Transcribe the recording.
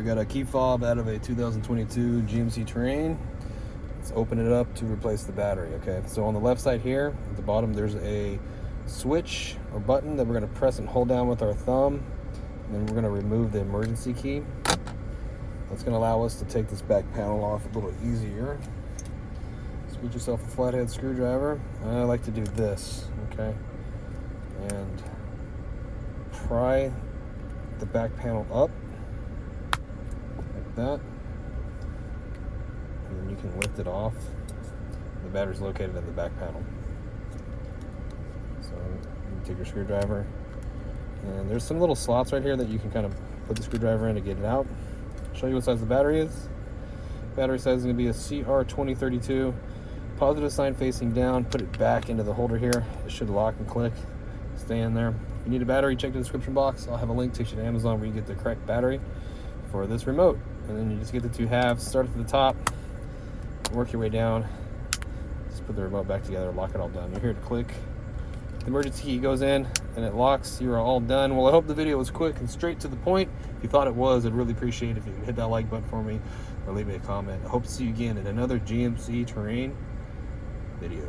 got a key fob out of a 2022 GMC Terrain. Let's open it up to replace the battery. Okay, so on the left side here at the bottom there's a switch or button that we're going to press and hold down with our thumb, and then we're going to remove the emergency key. That's going to allow us to take this back panel off a little easier. So get yourself a flathead screwdriver. I like to do this, okay, and pry the back panel up like that, and then you can lift it off. The battery's located in the back panel. So you take your screwdriver, and there's some little slots right here that you can kind of put the screwdriver in to get it out. Show you what size the battery is. Battery size is going to be a CR2032. Positive sign facing down. Put it back into the holder here. It should lock and click. Stay in there. If you need a battery, check the description box. I'll have a link to Amazon where you get the correct battery for this remote. And then you just get the two halves. Start at the top, work your way down. Just put the remote back together, lock it all down. You're here to click. The emergency key goes in and it locks. You are all done. Well, I hope the video was quick and straight to the point. If you thought it was, I'd really appreciate it if you could hit that like button for me or leave me a comment. I hope to see you again in another GMC Terrain video.